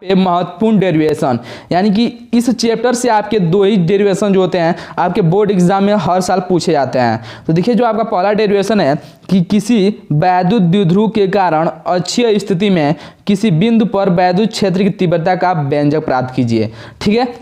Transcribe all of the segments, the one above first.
महत्वपूर्ण डेरिवेशन, यानी कि इस चैप्टर से आपके 2 ही डेरिवेशन जो होते हैं आपके बोर्ड एग्जाम में हर साल पूछे जाते हैं। तो देखिए जो आपका पहला डेरिवेशन है कि किसी वैद्युत द्विध्रुव के कारण अक्षीय स्थिति में किसी बिंदु पर वैद्युत क्षेत्र की तीव्रता का व्यंजक प्राप्त कीजिए। ठीक है,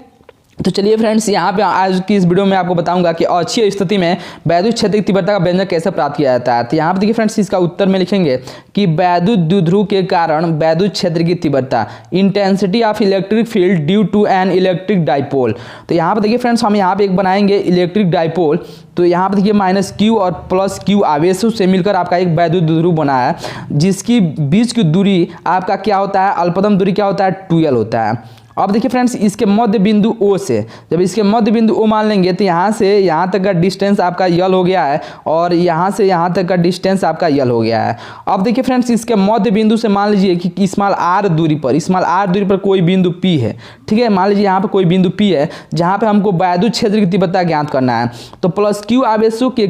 तो चलिए फ्रेंड्स यहाँ पे आज की इस वीडियो में आपको बताऊंगा कि अक्षीय स्थिति में वैद्युत क्षेत्र की तीव्रता का व्यंजक कैसे प्राप्त किया जाता है। तो यहाँ पे देखिए फ्रेंड्स इसका उत्तर में लिखेंगे कि वैद्युत द्विध्रुव के कारण वैद्युत क्षेत्र की तीव्रता, intensity of electric field due to an electric dipole. तो यहाँ पे देखिए फ्रेंड्स हम यहाँ पे एक बनाएंगे इलेक्ट्रिक डाइपोल। तो यहाँ पे देखिए -q और +q आवेशों से मिलकर आपका एक वैद्युत द्विध्रुव बना है, जिसकी बीच की दूरी आपका क्या होता है, अल्पतम दूरी क्या होता है, 2l होता है। अब देखिए फ्रेंड्स इसके मध्य बिंदु O से, जब इसके मध्य बिंदु O मान लेंगे तो यहाँ से यहाँ तक का डिस्टेंस आपका यल हो गया है और यहाँ से यहाँ तक का डिस्टेंस आपका यल हो गया है। अब देखिए फ्रेंड्स इसके मध्य बिंदु से मान लीजिए कि स्मॉल r दूरी पर कोई बिंदु P है। ठीक है, मान लीजिए यहाँ पर कोई बिंदु P है जहाँ पे हमको वैद्युत क्षेत्र की तीव्रता ज्ञात करना है। तो +q आवेशों के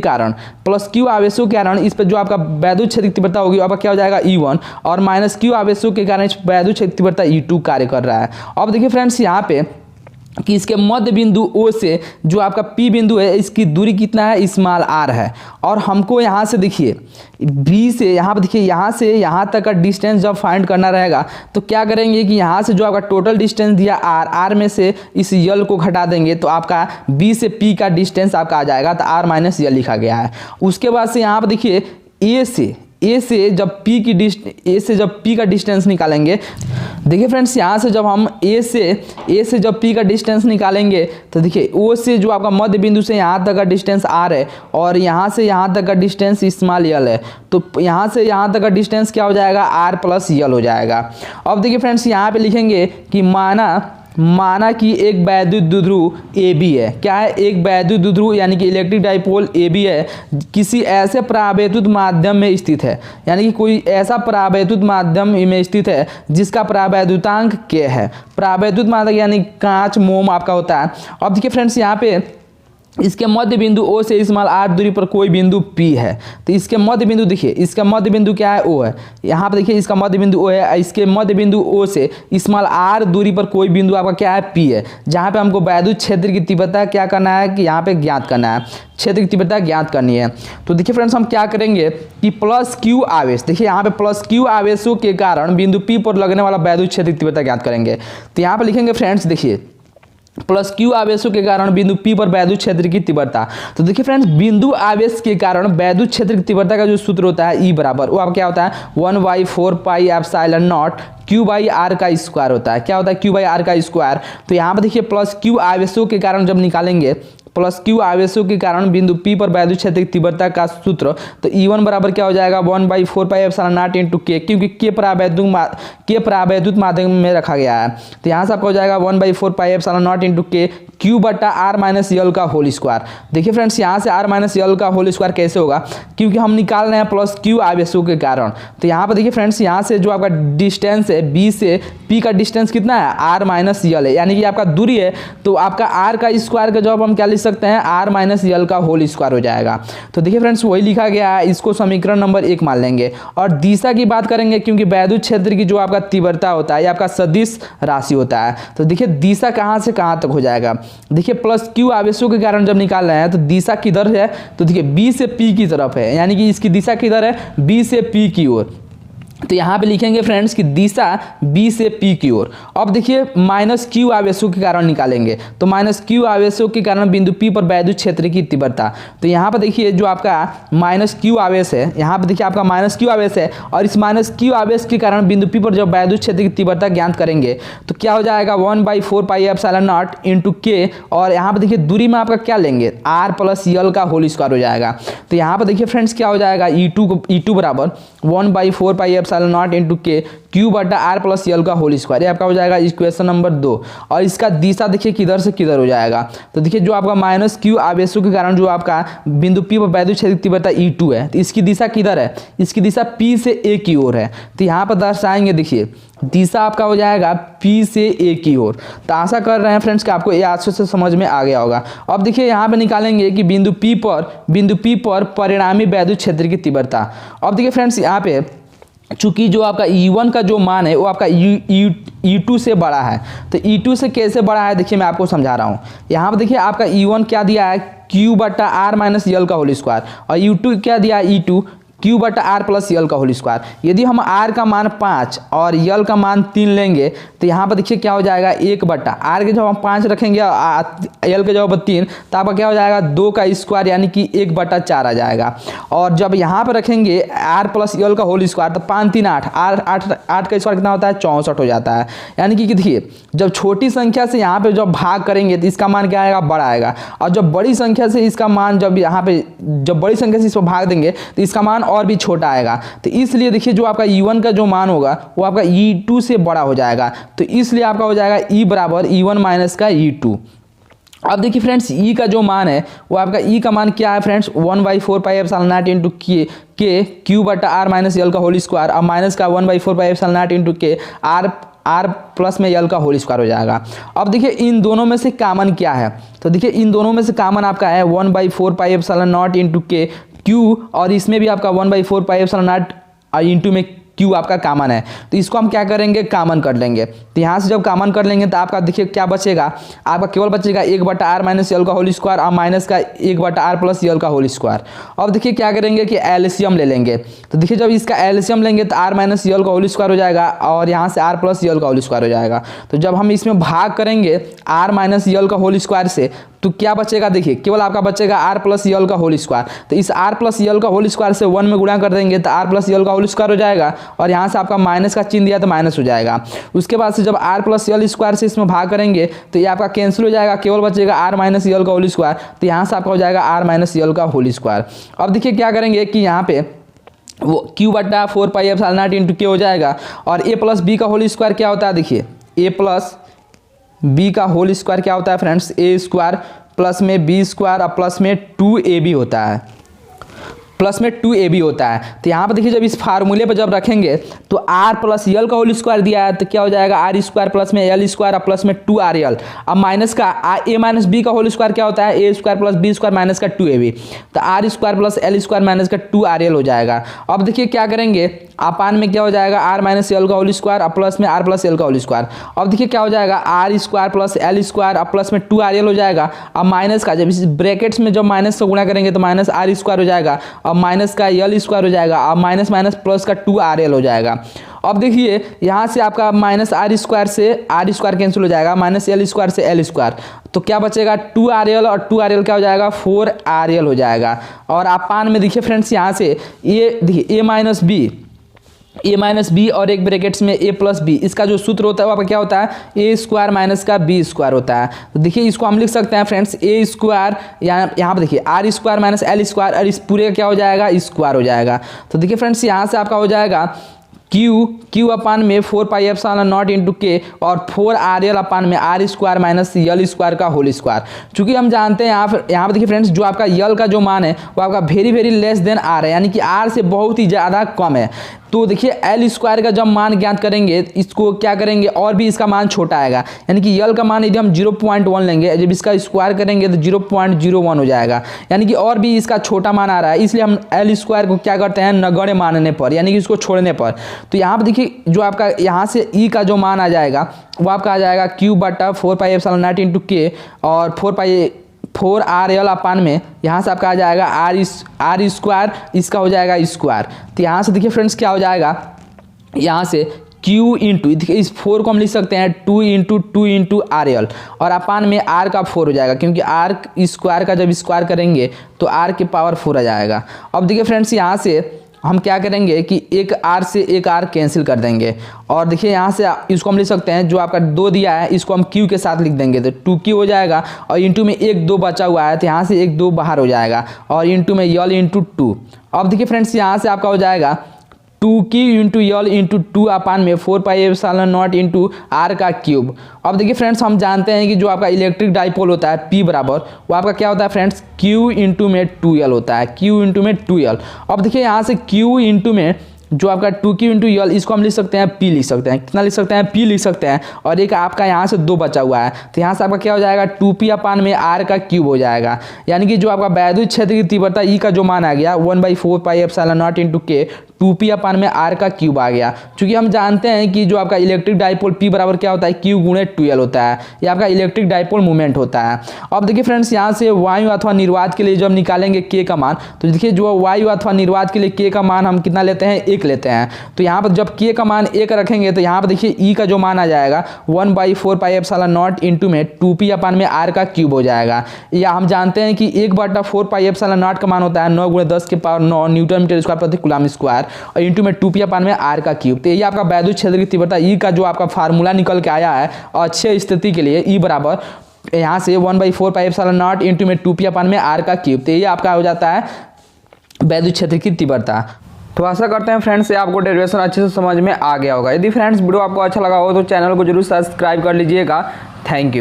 कारण इस पर जो आपका वैद्युत क्षेत्र की तीव्रता होगी आपका क्या हो जाएगा, E1, और -q आवेशों के कारण इस वैद्युत क्षेत्र की तीव्रता E2 कार्य कर रहा है। अब देखिए फ्रेंड्स यहाँ पे कि इसके मध्य बिंदु O से जो आपका P बिंदु है इसकी दूरी कितना है, स्मॉल r है, और हमको यहाँ से देखिए B से यहाँ पे देखिए यहाँ से यहाँ तक का डिस्टेंस जब फाइंड करना रहेगा तो क्या करेंगे कि यहाँ से जो आपका टोटल डिस्टेंस दिया r में से इस यल को घटा देंगे तो आपका B से P का डिस्टेंस आपका आ जाएगा, तो r - यल लिखा गया है। उसके बाद से यहाँ पर देखिए A से जब P का डिस्टेंस निकालेंगे, देखिए फ्रेंड्स यहाँ से जब हम A से जब P का डिस्टेंस निकालेंगे तो देखिए O से जो आपका मध्य बिंदु से यहाँ तक का डिस्टेंस R है और यहाँ से यहाँ तक का डिस्टेंस स्मॉल यल है, तो यहाँ से यहाँ तक का डिस्टेंस क्या हो जाएगा, R + यल हो जाएगा। अब देखिए फ्रेंड्स यहाँ पे लिखेंगे कि माना कि एक वैद्युत द्विध्रुव AB है। क्या है, एक वैद्युत द्विध्रुव यानी कि इलेक्ट्रिक डाइपोल AB है, किसी ऐसे परावैद्युत माध्यम में स्थित है, यानी कि कोई ऐसा परावैद्युत माध्यम में स्थित है जिसका परावैद्युतांक K है। परावैद्युत माध्यम यानी कांच, मोम आपका होता है। अब देखिए फ्रेंड्स यहाँ पे इसके मध्य बिंदु O से स्मॉल r दूरी पर कोई बिंदु P है, तो इसके मध्य बिंदु देखिए, इसका मध्य बिंदु क्या है, O है। यहाँ पे देखिए इसका मध्य बिंदु O है, इसके मध्य बिंदु O से स्मॉल r दूरी पर कोई बिंदु आपका क्या है, P है, जहाँ पे हमको वैद्युत क्षेत्र की तीव्रता क्या करना है कि यहाँ पे ज्ञात करना है, क्षेत्र की तीव्रता ज्ञात करनी है। तो देखिए फ्रेंड्स हम क्या करेंगे कि +q आवेश, देखिए यहाँ पे +q आवेशों के कारण बिंदु P पर लगने वाला वैद्युत क्षेत्र की तीव्रता ज्ञात करेंगे। तो यहाँ पे लिखेंगे फ्रेंड्स देखिए +q आवेशों के कारण बिंदु P पर वैद्युत क्षेत्र की तीव्रता। तो देखिए फ्रेंड्स बिंदु आवेश के कारण वैद्युत क्षेत्र की तीव्रता का जो सूत्र होता है E बराबर, वो आप क्या होता है 1/4πε0 q/r का स्क्वायर होता है। क्या होता है, q/r का स्क्वायर। तो यहाँ पर देखिए +q आवेशों के कारण जब निकालेंगे, +q आवेशों के कारण बिंदु P पर वैद्युत क्षेत्र की तीव्रता का सूत्र, तो E1 बराबर क्या हो जाएगा 1/4πε0 × K, क्योंकि K परावैद्युत माध्यम में रखा गया है। तो यहाँ से आपका हो जाएगा 1/4πε0 × K q/r - यल का होल स्क्वायर। देखिए फ्रेंड्स यहाँ से r - यल का होल स्क्वायर कैसे होगा, क्योंकि हम निकाल रहे हैं +q आवेशों के कारण। तो यहाँ पर देखिए फ्रेंड्स यहाँ से जो आपका डिस्टेंस है B से P का डिस्टेंस कितना है, r - यल है, यानी कि आपका दूरी है, तो आपका r का स्क्वायर का जवाब हम क्या लिख सकते हैं, r - यल का होल स्क्वायर हो जाएगा। तो देखिए फ्रेंड्स वही लिखा गया है, इसको समीकरण नंबर 1 मान लेंगे। और दिशा की बात करेंगे, क्योंकि वैद्युत क्षेत्र की जो आपका तीव्रता होता है ये आपका सदिश राशि होता है। तो देखिए दिशा कहाँ से कहाँ तक हो जाएगा, देखिए +q आवेशों के कारण जब निकाल रहे हैं तो दिशा किधर है, तो देखिए B से P की तरफ है, यानी कि इसकी दिशा किधर है, B से P की ओर। तो यहाँ पे लिखेंगे फ्रेंड्स कि दिशा B से P की ओर। अब देखिए -q आवेशों के कारण निकालेंगे, तो -q आवेशों के कारण बिंदु P पर वैद्युत क्षेत्र की तीव्रता। तो यहाँ पर देखिए जो आपका -q आवेश है, यहाँ पे देखिए आपका -q आवेश है, और इस -q आवेश के कारण बिंदु P पर जब वैद्युत क्षेत्र की तीव्रता ज्ञात करेंगे तो क्या हो जाएगा 1/4πε0 × K, और यहाँ पर देखिए दूरी में आपका क्या लेंगे, r + यल का होल स्क्वायर हो जाएगा। तो यहाँ पर देखिए फ्रेंड्स क्या हो जाएगा, E2 बराबर 1/4πε0 × K q/r + यल का होल स्क्वायर। ये आपका हो जाएगा इक्वेशन नंबर 2। और इसका दिशा देखिए किधर से किधर हो जाएगा, तो देखिए जो आपका -q आवेशों के कारण जो आपका बिंदु P पर वैद्युत क्षेत्र की तीव्रता E2 है, तो इसकी दिशा किधर है, इसकी दिशा P से A की ओर है। तो यहाँ पर दर्शाएंगे, देखिए दिशा आपका हो जाएगा P से A की ओर। तो आशा कर रहे हैं फ्रेंड्स कि आपको ये अच्छे से समझ में आ गया होगा। अब देखिए यहाँ पे निकालेंगे कि बिंदु P पर परिणामी वैद्युत क्षेत्र की तीव्रता। अब देखिए फ्रेंड्स यहाँ पे चूंकि जो आपका E1 का जो मान है वो आपका E2 से बड़ा है। तो E2 से कैसे बड़ा है देखिए मैं आपको समझा रहा हूँ। यहाँ पर देखिए आपका E1 क्या दिया है, Q बटा R माइनस यल का होल स्क्वायर, और U2 क्या दिया है, E2 Q बटा R प्लस यल का होल स्क्वायर। यदि हम R का मान 5 और यल का मान 3 लेंगे तो यहाँ पर देखिए क्या हो जाएगा, 1 बटा R के जब हम 5 रखेंगे यल के जब 3 तो आपका क्या हो जाएगा, 2 का स्क्वायर यानी कि 1 बटा 4 आ जाएगा। और जब यहाँ पर रखेंगे R प्लस यल का होल स्क्वायर तो 5 3 8 8 का स्क्वायर कितना होता है, 64 हो जाता है। यानी कि देखिए जब छोटी संख्या से यहाँ पे जब भाग करेंगे तो इसका मान क्या आएगा, बड़ा आएगा, और जब बड़ी संख्या से इसका मान जब यहाँ पे जब बड़ी संख्या से इस पर भाग देंगे तो इसका मान और भी छोटा आएगा। तो इसलिए देखिए जो आपका E1 का जो मान होगा वो आपका E2 से बड़ा हो जाएगा। तो इसलिए आपका हो जाएगा E बराबर E1 माइनस का E2। अब देखिए फ्रेंड्स E का जो मान है वो आपका E का मान क्या है friends, 1/4 pi epsilon not into के Q बटा R माइनस यल का होल स्क्वायर, और माइनस का 1/4 पाई एप्सिलॉन नॉट इंटू के R प्लस में यल का होल स्क्वायर हो जाएगा। अब देखिए इन दोनों में से कॉमन क्या है, तो देखिए इन दोनों में से कॉमन आपका है 1/4 पाई एप्सिलॉन नॉट इंटू के Q, और इसमें भी आपका 1/4 पाई एप्सिलॉन नॉट इंटू में Q आपका कॉमन है। तो इसको हम क्या करेंगे, कॉमन कर लेंगे। तो यहाँ से जब कॉमन कर लेंगे तो आपका देखिए क्या बचेगा, आपका केवल बचेगा 1 बटा R माइनस यल का होल स्क्वायर और माइनस का 1 बटा R प्लस यल का होल स्क्वायर। अब देखिए क्या करेंगे कि एलसीएम ले लेंगे। तो देखिए जब इसका एलसीएम लेंगे तो R माइनस यल का होल स्क्वायर हो जाएगा और यहाँ से R प्लस यल का होल स्क्वायर हो जाएगा। तो जब हम इसमें भाग करेंगे R माइनस यल का होल स्क्वायर से तो क्या बचेगा, देखिए केवल आपका बचेगा R प्लस यल का होल स्क्वायर। तो इस R प्लस यल का होल स्क्वायर से 1 में गुणा कर देंगे तो R प्लस यल का होल स्क्वायर हो जाएगा, और यहाँ से आपका माइनस का चिन्ह दिया तो माइनस हो जाएगा। उसके बाद से जब R प्लस यल स्क्वायर से इसमें भाग करेंगे तो ये आपका कैंसिल हो जाएगा, केवल बचेगा R माइनस यल का होल स्क्वायर। तो यहाँ से आपका हो जाएगा R माइनस यल का होल स्क्वायर। अब देखिए क्या करेंगे कि यहाँ पे वो Q बटा 4 पाई एप्सिलॉन नॉट इंटू के हो जाएगा, और A प्लस बी का होल स्क्वायर क्या होता है, देखिए A प्लस बी का होल स्क्वायर क्या होता है फ्रेंड्स, A स्क्वायर प्लस में बी स्क्वायर और प्लस में 2AB होता है, प्लस में 2AB होता है। तो यहाँ पर देखिए जब इस फार्मूले पर जब रखेंगे तो R प्लस यल का होल स्क्वायर दिया है तो क्या हो जाएगा, R स्क्वायर प्लस में यल स्क्वायर और प्लस में 2RL। अब माइनस का A माइनस बी का होल स्क्वायर क्या होता है, A square plus B square minus का 2AB, तो R square plus L square minus का 2RL हो जाएगा। अब देखिए क्या करेंगे, अपान में क्या हो जाएगा, R माइनस यल का होल स्क्वायर और प्लस में R प्लस यल का होल स्क्वायर। अब देखिए क्या हो जाएगा, R square plus L square और प्लस में 2RL हो जाएगा। अब माइनस का जब इस ब्रैकेट्स में जब माइनस से गुणा करेंगे तो माइनस R स्क्वायर हो जाएगा, और माइनस का यल स्क्वायर हो जाएगा, और माइनस माइनस प्लस का 2RL हो जाएगा। अब देखिए यहाँ से आपका माइनस R स्क्वायर से R स्क्वायर कैंसिल हो जाएगा, माइनस L स्क्वायर से L स्क्वायर, तो क्या बचेगा 2RL, और 2RL क्या हो जाएगा 4RL हो जाएगा। और अपान में देखिए फ्रेंड्स यहाँ से ये देखिए A माइनस बी और एक ब्रैकेट्स में A प्लस बी, इसका जो सूत्र होता है वो आपका क्या होता है, A स्क्वायर माइनस का B स्क्वायर होता है। तो देखिए इसको हम लिख सकते हैं फ्रेंड्स A स्क्वायर, यहाँ पर देखिए R square minus L square, और इस पूरे का क्या हो जाएगा, स्क्वायर हो जाएगा। तो देखिए फ्रेंड्स यहाँ से आपका हो जाएगा Q अपान में 4 पाई एप्सिलॉन नॉट इंटू के और 4RL अपान में R स्क्वायर माइनस यल स्क्वायर का होल स्क्वायर। चूंकि हम जानते हैं यहाँ पर देखिए फ्रेंड्स जो आपका यल का जो मान है वो आपका वेरी लेस देन R है, यानी कि R से बहुत ही ज़्यादा कम है। तो देखिए L स्क्वायर का जब मान ज्ञात करेंगे इसको क्या करेंगे, और भी इसका मान छोटा आएगा, यानी कि यल का मान यदि हम 0.1 लेंगे, जब इसका स्क्वायर करेंगे तो 0.01 हो जाएगा, यानी कि और भी इसका छोटा मान आ रहा है। इसलिए हम L स्क्वायर को क्या करते हैं, नगण्य मानने पर, यानी कि इसको छोड़ने पर। तो यहाँ पर देखिए जो आपका यहाँ से E का जो मान आ जाएगा वो आपका आ जाएगा Q बटा 4 पाई एप्सिलॉन नॉट इंटू के और 4RL अपान में यहाँ से आपका आ जाएगा R स्क्वायर, इसका हो जाएगा स्क्वायर। तो यहाँ से देखिए फ्रेंड्स क्या हो जाएगा, यहाँ से Q इंटू देखिए इस 4 को हम लिख सकते हैं 2 इंटू RL, और अपान में R का 4 हो जाएगा, क्योंकि R स्क्वायर का जब स्क्वायर करेंगे तो R की पावर 4 आ जाएगा। अब देखिए फ्रेंड्स यहाँ से हम क्या करेंगे कि एक R से एक R कैंसिल कर देंगे, और देखिए यहाँ से इसको हम लिख सकते हैं जो आपका 2 दिया है इसको हम Q के साथ लिख देंगे तो 2Q हो जाएगा, और इंटू में 1 2 बचा हुआ है तो यहाँ से 1 2 बाहर हो जाएगा, और इंटू में यल इंटू 2। अब देखिए फ्रेंड्स यहाँ से आपका हो जाएगा 2Q इंटू यल इंटू 2 अपान में 4 pi epsilon not into R का क्यूब। अब देखिए फ्रेंड्स हम जानते हैं कि जो आपका इलेक्ट्रिक डाइपोल होता है P बराबर वो आपका क्या होता है फ्रेंड्स, Q इंटू में 2L होता है, Q इंटू में 2L। अब देखिए यहाँ से Q इंटू में जो आपका 2Q इंटू यल, इसको हम लिख सकते हैं P लिख सकते हैं, कितना लिख सकते हैं P लिख सकते हैं, और एक आपका यहाँ से 2 बचा हुआ है तो यहाँ से आपका क्या हो जाएगा 2P अपान में R का क्यूब हो जाएगा, यानी कि जो आपका वैद्युत क्षेत्र की तीव्रता E का जो मान आ गया 1/4 पाई एप्सिलॉन नॉट इंटू के 2p/r का क्यूब आ गया। क्योंकि हम जानते हैं कि जो आपका इलेक्ट्रिक डाइपोल P बराबर क्या होता है, Q×12 होता है। ये आपका इलेक्ट्रिक डाइपोल मूवमेंट होता है। अब देखिए फ्रेंड्स, यहाँ से वायु अथवा निर्वात के लिए जब निकालेंगे K का मान, तो देखिए जो वायु अथवा निर्वात के लिए K का मान हम कितना लेते हैं, 1 लेते हैं। तो यहाँ पर जब K का मान 1 रखेंगे तो यहाँ पर देखिए E का जो मान आ जाएगा 1/4πε0 इंटू में 2p/r का क्यूब हो जाएगा। या हम जानते हैं कि 1/4πε0 का मान होता है 9×10⁹ न्यूटन मीटर स्क्वायर प्रति कूलम स्क्वायर और इंटू में 2p/r का क्यूब। तो ये आपका वैद्युत क्षेत्र की तीव्रता E का जो आपका फार्मूला निकल के आया है अच्छे स्थिति के लिए, E बराबर यहाँ से 1/4πε0 इंटू में 2p/r का क्यूब। तो ये आपका हो जाता है वैद्युत क्षेत्र की तीव्रता। तो आशा करते हैं फ्रेंड्स से आपको डेरिवेशन अच्छे से समझ में आ गया होगा। यदि फ्रेंड्स वीडियो आपको अच्छा लगा हो तो चैनल को जरूर सब्सक्राइब कर लीजिएगा। Thank you.